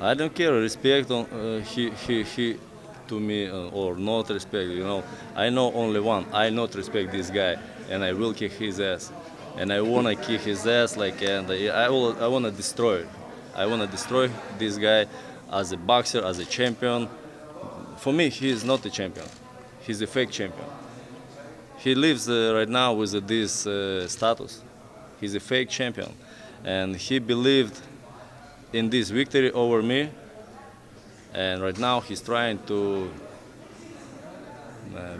I don't care respect on he to me or not respect. I know only one. I not respect this guy, and I will kick his ass, and I wanna kick his ass and I wanna destroy. I wanna destroy this guy as a boxer, as a champion. For me, he is not a champion. He's a fake champion. He lives right now with this status. He's a fake champion, and he believed in this victory over me. And right now he's trying to uh,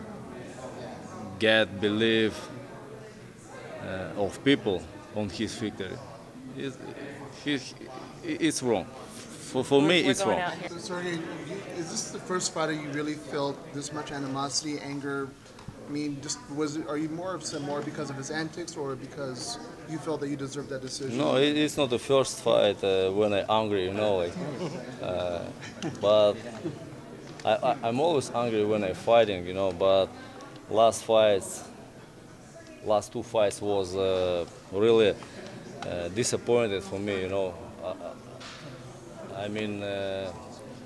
get belief of people on his victory. It's, it's wrong. For me, it's wrong. So, Sergey, is this the first fight that you really felt this much animosity, anger? I mean, are you more upset because of his antics, or because you felt that you deserved that decision? No, it's not the first fight when I'm angry, but I'm always angry when I'm fighting, But last two fights was really disappointed for me, I mean,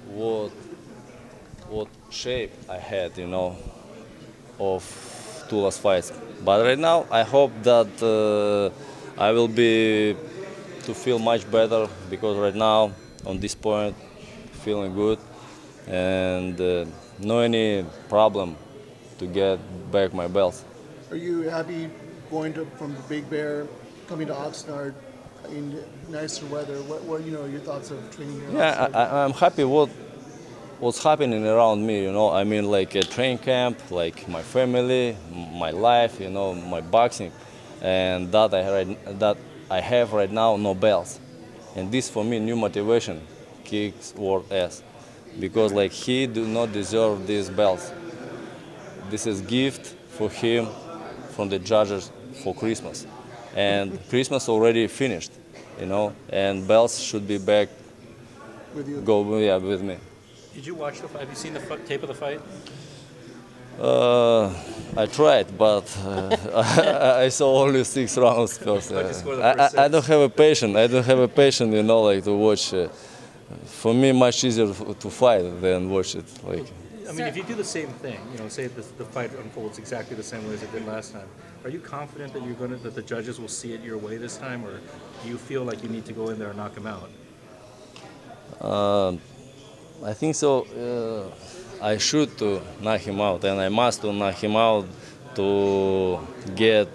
what shape I had, of two last fights. But right now, I hope that I will be to feel much better, because right now, on this point, feeling good, and no any problem to get back my belts. Are you happy going from the Big Bear, coming to Oxnard in nicer weather? What your thoughts of training here? Yeah, I'm happy what's happening around me, I mean, like a training camp, like my family, my life, my boxing, and that I have right now no belts, and this for me new motivation, kicks world ass, because like he do not deserve these belts. This is gift for him from the judges for Christmas, and Christmas already finished, and belts should be back. With you? With me. Did you watch the fight? Have you seen the tape of the fight? I tried, but I saw only 6 rounds first. I don't have a patience. Like to watch. For me, much easier to fight than watch it. Like. I mean, if you do the same thing, say the fight unfolds exactly the same way as it did last time, are you confident that that the judges will see it your way this time, or do you feel like you need to go in there and knock him out? I think so. I should to knock him out, and I must to knock him out to get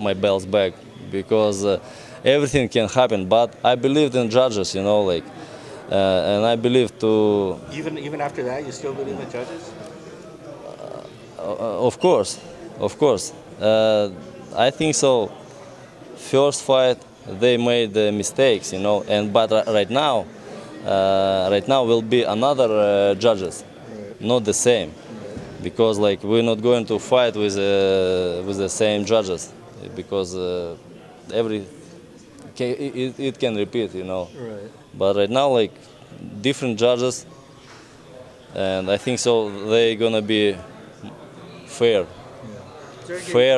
my belts back, because everything can happen. But I believed in judges, and I believe to. Even after that, you still believe in the judges? Of course. I think so. First fight, they made mistakes, but right now. Right now will be another judges, not the same, because like we're not going to fight with the same judges, because it can repeat, Right. But right now like different judges, and I think so they're gonna be fair,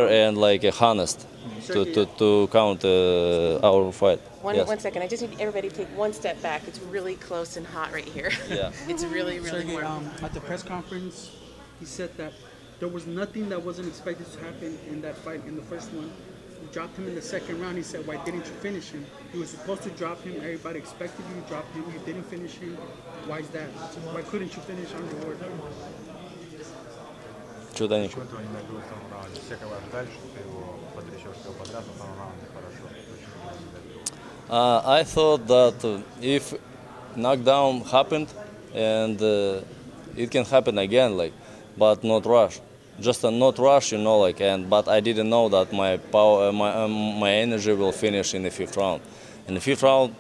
and like honest to count our fight. One second. I just need everybody to take one step back. It's really close and hot right here. Yeah. It's really Sergey, warm. at the press conference, he said that there was nothing that wasn't expected to happen in that fight in the first one. You dropped him in the second round. He said, why didn't you finish him? You were supposed to drop him. Everybody expected you to drop him. You didn't finish him. Why is that? Why couldn't you finish on your word? Чудо ничего. Почему этого не было в втором раунде? Все говорят дальше, что ты его потрясешь все подряд, во втором раунде хорошо. I thought that if knockdown happened, and it can happen again, but not rush, just a not rush, but I didn't know that my power, my energy will finish in the 5th round. In the 5th round,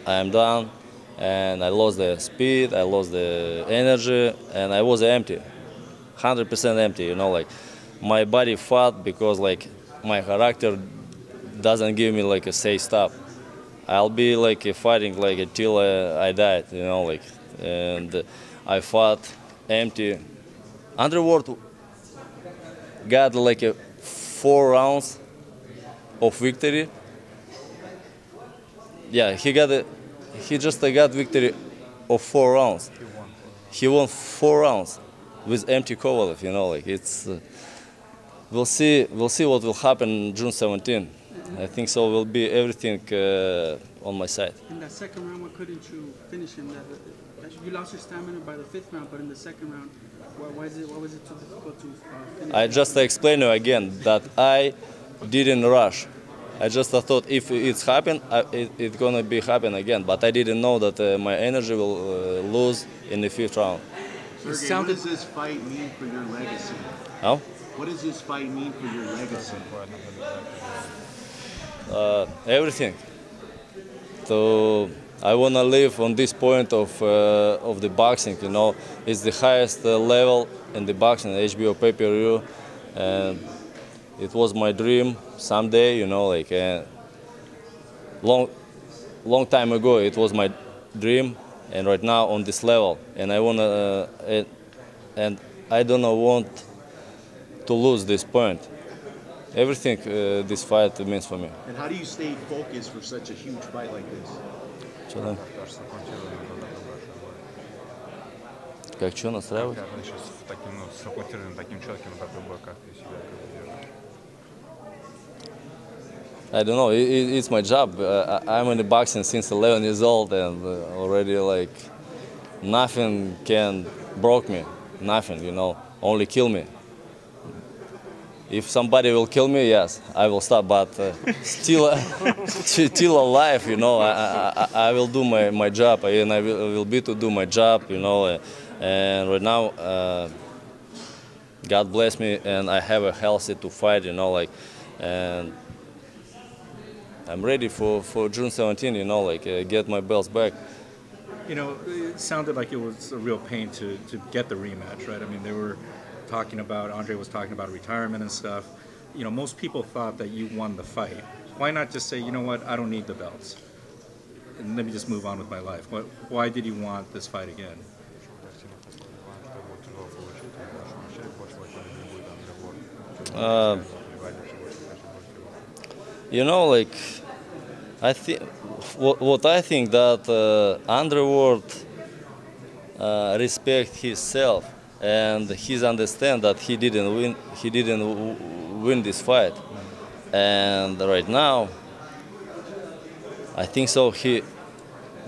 I am done, and I lost the speed, I lost the energy, and I was empty, 100% empty. My body fought because my character doesn't give me a say stop. I'll be fighting until I died, and I fought empty. Underwood got 4 rounds of victory. Yeah, he got he just got victory of 4 rounds. He won 4 rounds with empty Kovalev, you know, like it's. We'll see what will happen June 17. I think so will be everything on my side. In that second round, why couldn't you finish him? You lost your stamina by the 5th round, but in the second round, why was it too difficult to finish? I just explain you again that I didn't rush. I just thought if it's happened, it's gonna be happen again. But I didn't know that my energy will lose in the 5th round. Sergey, what does this fight mean for your legacy? How? What does this fight mean for your legacy? Everything. So I wanna live on this point of the boxing. You know, it's the highest level in the boxing, HBO pay-per-view, and it was my dream someday. You know, like long time ago, it was my dream, and right now on this level, and I wanna and I don't want to lose this point. Everything this fight means for me. And how do you stay focused for such a huge fight like this? Как что настраивать? Сейчас таким, ну, сфокусированным, таким четким, как любой, как ты себя держишь? I don't know. It's my job. I'm in the boxing since 11 years old, and already like nothing can break me. Nothing, you know, only kill me. If somebody will kill me, yes, I will stop. But still alive, you know, I will do my job, and I will be to do my job, you know. And right now, God bless me, and I have a healthy to fight, you know, like, and I'm ready for June 17, you know, like get my belts back. You know, it sounded like it was a real pain to get the rematch, right? I mean, Andre was talking about retirement and stuff. You know, most people thought that you won the fight. Why not just say, you know what, I don't need the belts, and let me just move on with my life? Why did you want this fight again? You know, like, I think what I think that Andre Ward respect himself, and he understand that he didn't win this fight, and right now I think so he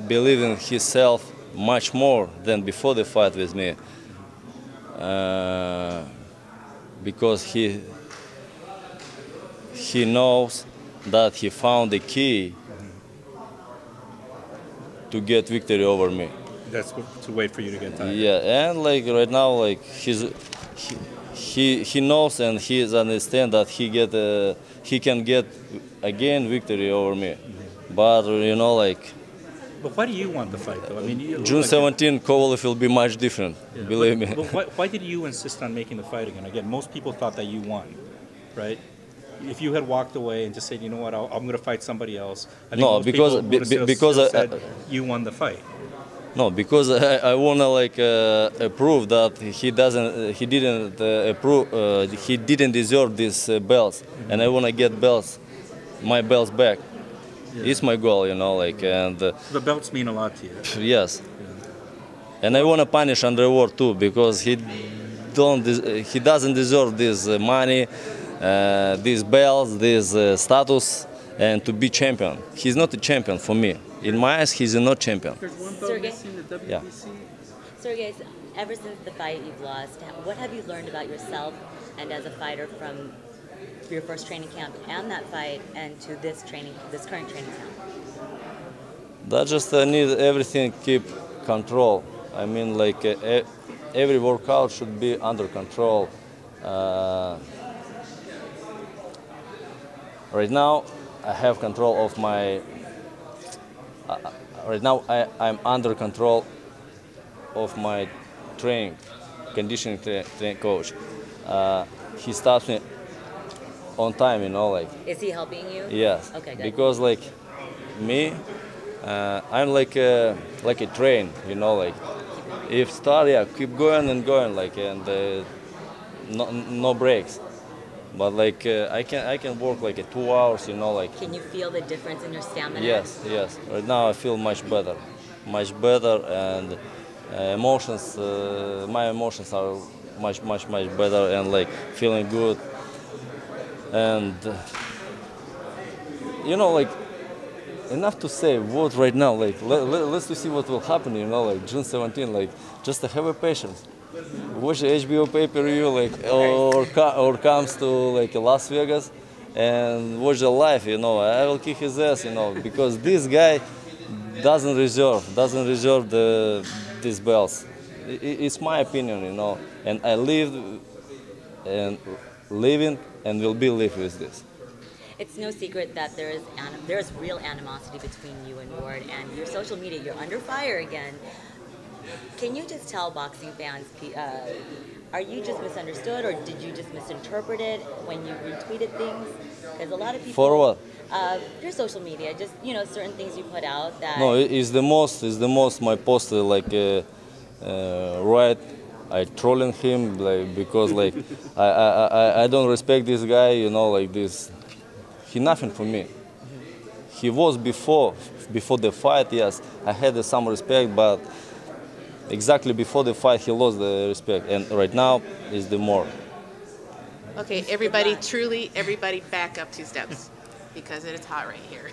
believe in himself much more than before the fight with me, because he knows that he found the key to get victory over me. That's to wait for you to get tired. Yeah, and like right now, like he knows and he understand that he can get again victory over me. But you know, like. But why do you want the fight, though? I mean, June 17, Kovalev will be much different. Yeah. Believe me. But why did you insist on making the fight again? Again, most people thought that you won, right? If you had walked away and just said, you know what, I'm going to fight somebody else. I think no, because said you won the fight. No, because I wanna like prove that he didn't deserve these belts, and I wanna get my belts back. Yeah. It's my goal, you know, like, and the belts mean a lot to you. Yes, yeah. And I wanna punish Andre Ward too, because he doesn't deserve this money, these belts, this status, and to be champion. He's not a champion for me. In my eyes, he's not champion. There's one belt missing, the WBC. Yeah. Sergey, ever since the fight you've lost, what have you learned about yourself and as a fighter from your first training camp and that fight and to this current training camp? That just need everything keep control. I mean, like every workout should be under control. Right now, I have control of my. Right now, I'm under control of my conditioning coach. He stops me on time, you know, like. Is he helping you? Yes. Okay, good. Because like me, I'm like a train, you know, like if start, yeah, keep going and going, like, and no breaks. But like I can work like 2 hours, you know, like Can you feel the difference in your stamina? yes, yes. Right now I feel much better, and emotions, my emotions are much better, and like feeling good, and you know, like enough to say what right now. Like let's to see what will happen, you know, like June 17. Like just to have a patience. Watch the HBO pay-per-view, like or comes to like Las Vegas, and watch the live. You know, I will kick his ass. You know, because this guy doesn't reserve these belts. It's my opinion, you know, and I live and living and will be live with this. It's no secret that there's real animosity between you and Ward, and your social media, you're under fire again. Can you just tell boxing fans, are you just misunderstood, or did you just misinterpret it when you retweeted things? Because a lot of people. For what? Your social media, just certain things you put out that. No, it's the most my post like right. I trolling him like because like I don't respect this guy, you know, like this. He nothing for me. He was before the fight. Yes, I had some respect, but exactly before the fight he lost the respect, and right now is the more. Okay, everybody back up 2 steps because it is hot right here.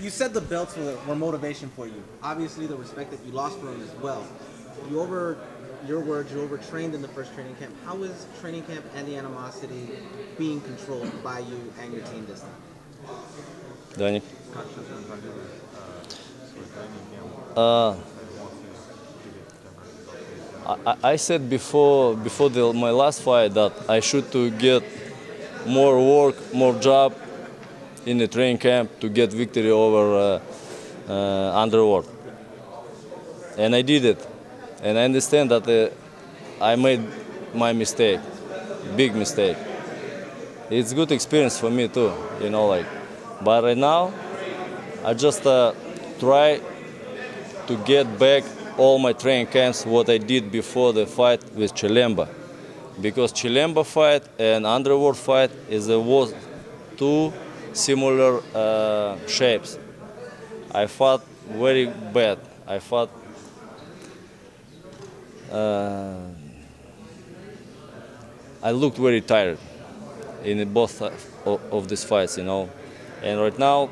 You said the belts were motivation for you. Obviously, the respect that you lost for him as well. You overtrained in the first training camp. How is training camp and the animosity being controlled by you and your team this time? Даник. Как сейчас контролируешь свой тренинг, Uh, I said before my last fight that I should to get more work, more job in the training camp to get victory over Underworld, and I did it, and I understand that I made my mistake, big mistake. It's good experience for me too, you know, like. But right now, I just try to get back all my training camps, what I did before the fight with Chilemba. Because Chilemba fight and Underworld fight was 2 similar shapes. I fought very bad. I fought I looked very tired in both of these fights, you know. And right now,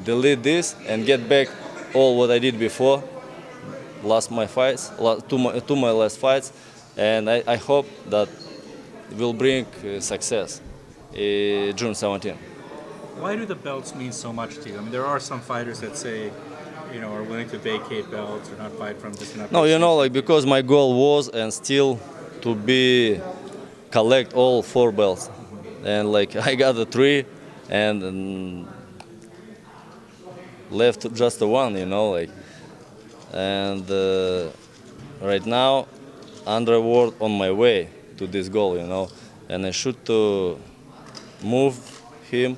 delete this and get back all what I did before, two my last fights, and I hope that will bring success June 17. Why do the belts mean so much to you? I mean, there are some fighters that say, are willing to vacate belts or not fight from this and that. No, you know, like because my goal was and still to collect all 4 belts, and like I got the 3, and left just the 1, you know, like. And right now, Underworld on my way to this goal, you know, and I should to move him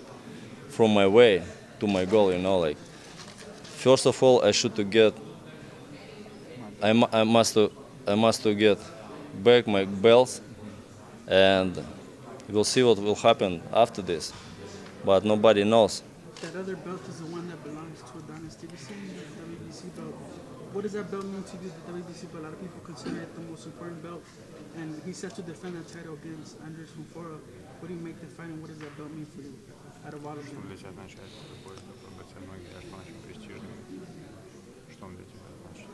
from my way to my goal, you know, like. First of all, I should to get. I must to get back my belts, and we'll see what will happen after this. But nobody knows. That other belt is the one that belongs to Adonis Stevenson, the WBC belt. What does that belt mean to you, the WBC belt? A lot of people consider it the most important belt, and he's set to defend that title against Andres Fufora. What do you make the fight, and what does that belt mean for you, out of all of them? Что для тебя означает этот пояс такой БЦ? Многие говорят, что он очень престижный. Что он для тебя значит?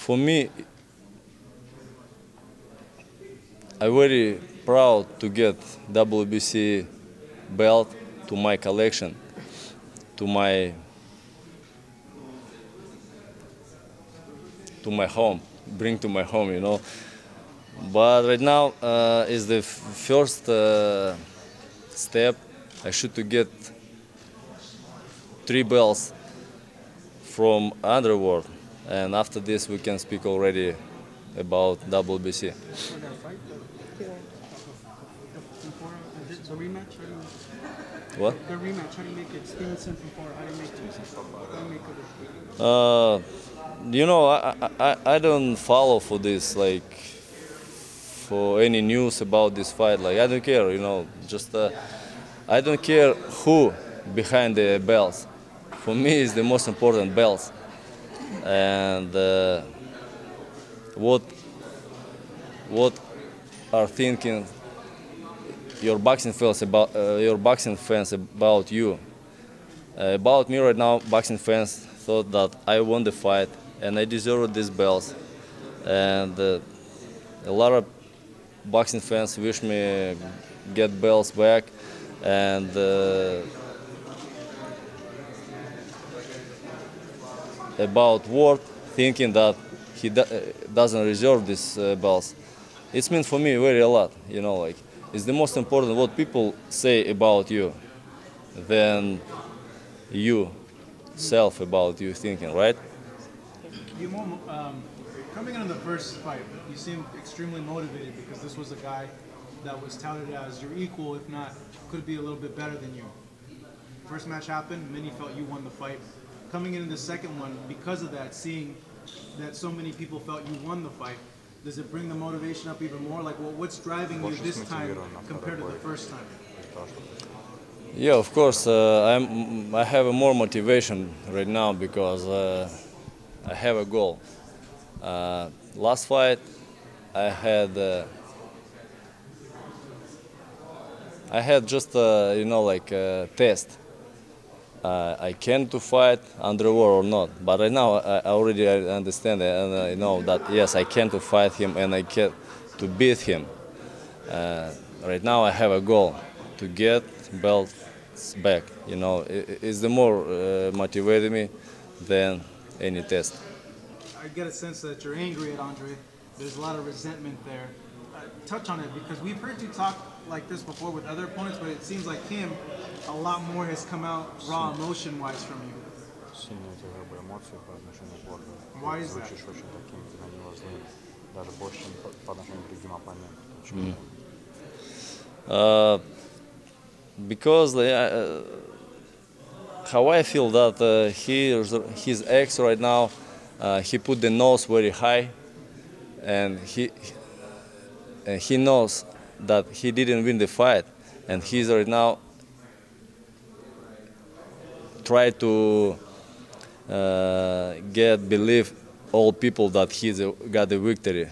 For me, I'm very proud to get WBC belt to my collection, to my home, bring to my home, you know. But right now is the first step. I should to get 3 belts from Underworld, and after this we can speak already about WBC. The rematch? What? The rematch, how do you make it? Stevenson Fufora, how do you make it? How do you make it? You know, I don't follow for this like for any news about this fight. Like I don't care, you know. Just I don't care who behind the belts. For me, it's the most important belts. And what are thinking your boxing fans about you? About me right now, boxing fans thought that I won the fight and I deserved these belts. And a lot of boxing fans wish me get belts back. And about Ward thinking that he doesn't deserve these belts. It's meant for me very a lot, you know, like it's the most important what people say about you than you self about you thinking, right? Coming into the first fight, you seemed extremely motivated because this was a guy that was touted as your equal, if not, could be a little bit better than you. First match happened, many felt you won the fight. Coming into the second one, because of that, seeing that so many people felt you won the fight, does it bring the motivation up even more? Like, well, what's driving you this time compared to the first time? Yeah, of course. I have a more motivation right now because I have a goal. Last fight, I had just you know, like a test. I can to fight underwater or not, but right now I already understand it, and I know that yes, I can to fight him and I can to beat him. Right now I have a goal to get belts back. You know, it's the more motivated me than any test. I get a sense that you're angry at Andre. There's a lot of resentment there. Touch on it, because we've heard you talk like this before with other opponents, but it seems like him, a lot more has come out raw emotion-wise from you. Why is that? Because how I feel that his ex right now, he put the nose very high, and he knows that he didn't win the fight, and he's right now try to believe all people that he's got the victory,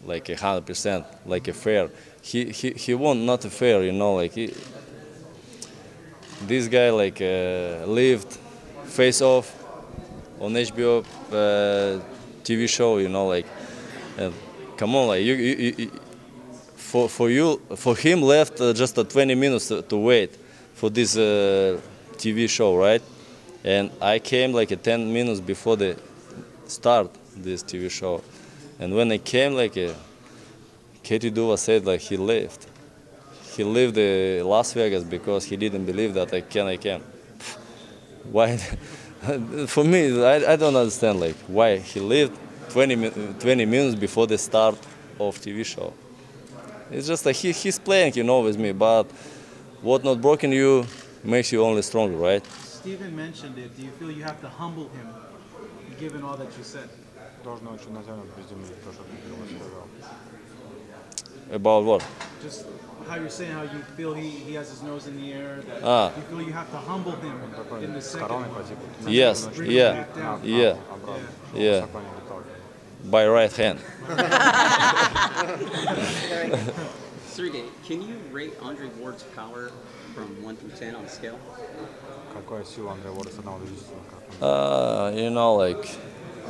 like 100%, like a fair. He won not a fair, you know, like this guy like lived Face Off on HBO TV show, you know, like come on, like for him left just 20 minutes to wait for this TV show, right? And I came like 10 minutes before the start this TV show, and when I came, like Katie Duva said, like he left Las Vegas because he didn't believe that I can. Why? For me, I don't understand like why he lived 20 minutes before the start of TV show. It's just like he's playing, you know, with me, but what not broken you makes you only stronger, right? Steven mentioned it. Do you feel you have to humble him, given all that you said? About what? Just how you're saying how you feel he has his nose in the air. That you feel you have to humble him in the second one. Yes, yeah. By right hand. Sergey, can you rate Andre Ward's power from 1 through 10 on a scale? You know, like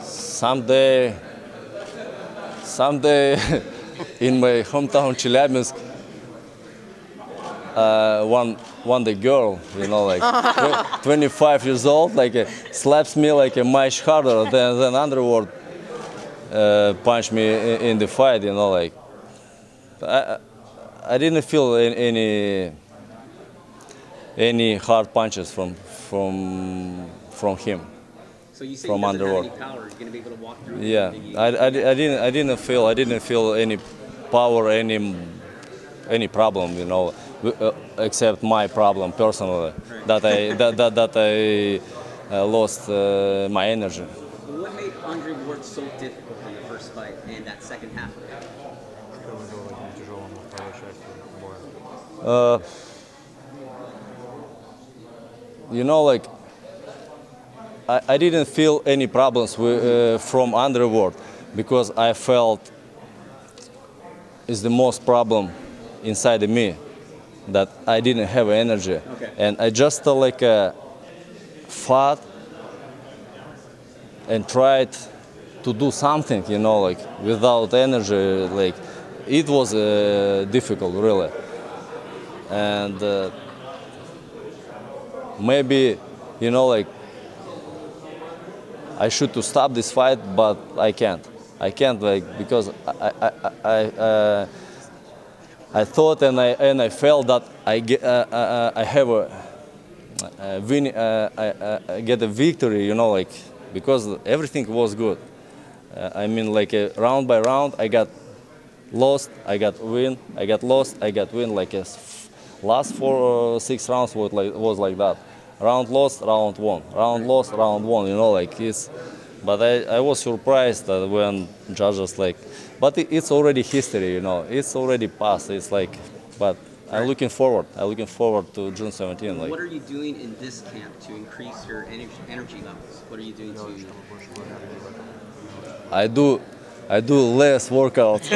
someday in my hometown Chelyabinsk, one the girl, you know, like 25 years old, like slaps me like much harder than Andre Ward punched me in the fight, you know, like I didn't feel any hard punches from him. So you say from he doesn't have Underwood. any power, you're going to be able to walk through Yeah, I didn't feel any power, any problem, you know, except my problem personally, that I lost my energy. What made Andre Ward so difficult in the first fight and that second half of it? Uh, you know, like I didn't feel any problems from underworld because I felt it's the most problem inside of me that I didn't have energy, and I just fought and tried to do something, you know, like without energy. Like it was difficult, really, and maybe, you know, like I should to stop this fight, but I can't. I can't, like, because I thought and I felt that I have a win, I get a victory, you know, like, because everything was good. I mean, like round by round, I got lost, I got win, I got lost, I got win. Like last 4 or 6 rounds was like that. Round lost, round won. Round lost, round won. You know, like it's. But I was surprised that when judges like, but it's already history. You know, it's already past. It's like, but I'm looking forward. I'm looking forward to June 17. Like. What are you doing in this camp to increase your energy levels? What are you doing to? I do less workouts.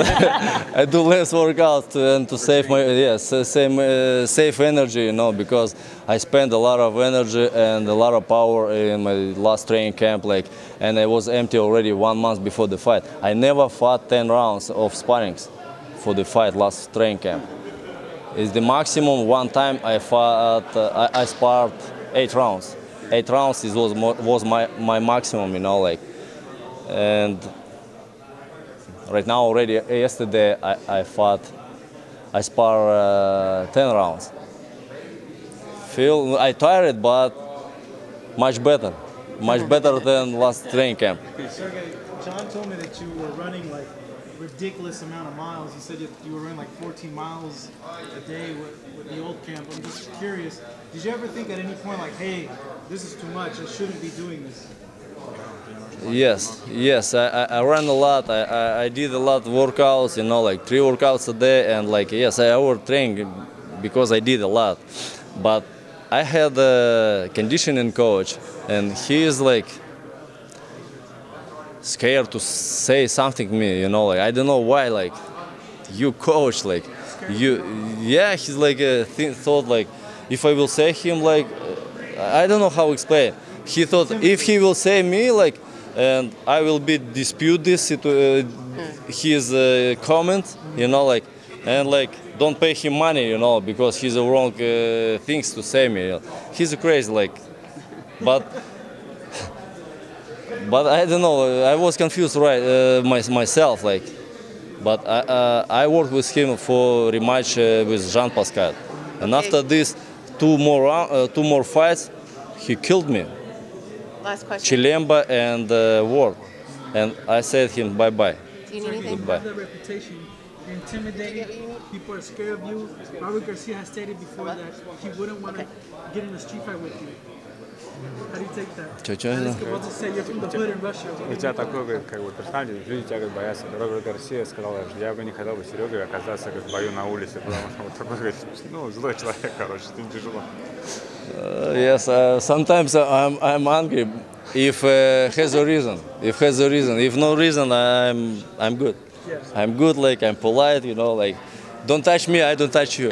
I do less workouts to save my save energy, you know, because I spent a lot of energy and a lot of power in my last training camp, like, and I was empty already 1 month before the fight. I never fought 10 rounds of sparrings for the fight last training camp. It's the maximum. One time I fought, I sparred 8 rounds. 8 rounds was my maximum, you know, like, and. Right now, already yesterday, I spar 10 rounds. I tired, but much better than last training camp. Sergey, John told me that you were running like ridiculous amount of miles. He said you were running like 14 miles a day with the old camp. I'm just curious, did you ever think at any point like, hey, this is too much, I shouldn't be doing this? Yes, I ran a lot. I did a lot of workouts, you know, like 3 workouts a day, and like, yes, I overtrained because I did a lot. But I had a conditioning coach, and he is like scared to say something to me, you know, like, I don't know why, like, you coach, like, he's like, thought like, if I will say him, like, I don't know how to explain. He thought if he will say me, like, and I will dispute this his comment, you know, like, and like don't pay him money, you know, because he's the wrong things to say me. You know. He's crazy, like, but I don't know. I was confused, right, myself, like, but I worked with him for rematch with Jean Pascal, and after this 2 more fights, he killed me. Last question. Chilemba and Ward, and I said him bye-bye. Do you need anything? You have that reputation. You're intimidating. People are scared of you. Robert Garcia has stated before that he wouldn't want to get in a street fight with you. How do you take that? Alex Kovalev said you're from the hood in Russia. У тебя такой, говорит, как бы персонаж, люди тебя как боятся. Роберт Гарсия сказал, что я бы не хотел бы с Серегой оказаться как в бою на улице, потому что вот такой, говорит, ну, злой человек, короче, с ним тяжело. Yes, sometimes I'm angry if has a reason. If has a reason. If no reason, I'm good. I'm good. Like I'm polite. You know, like don't touch me, I don't touch you.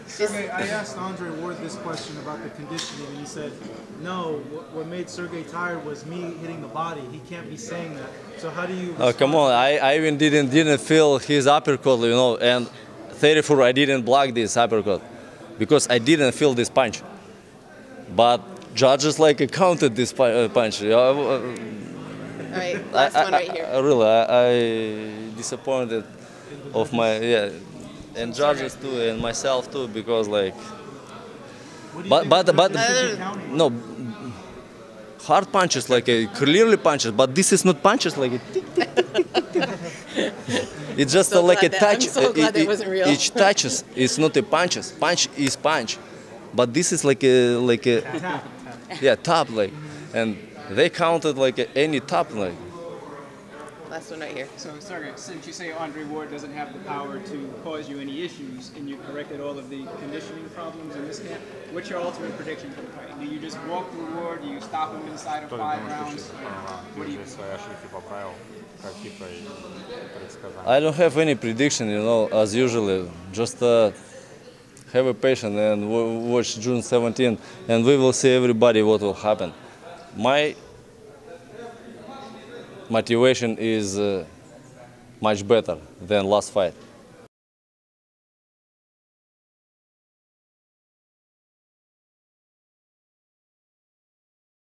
Sergey, I asked Andre Ward this question about the conditioning, and he said, "No, what made Sergey tired was me hitting the body. He can't be saying that." So how do you? Oh come on! I even didn't feel his uppercut. You know, and 34, I didn't block this uppercut. Because I didn't feel this punch, but judges like counted this punch. All right, last one right here. Really, I disappointed of my and judges too, and myself too, because like, but no, hard punches like clearly punches, but this is not punches like a tick tick tick tick tick. It's just like a touch. I'm so glad that wasn't real. Each touches. It's not a punches. Punch is punch, but this is like a tap like, and they counted like any tap like. Last one right here. So, Sergey, since you say Andre Ward doesn't have the power to cause you any issues, and you corrected all of the conditioning problems in this camp, what's your ultimate prediction for the fight? Do you just walk through Ward? Do you stop him inside of 5 rounds? What do you I don't have any prediction, you know, as usually. Just have a patience and watch June 17, and we will see everybody what will happen. My motivation is much better than last fight.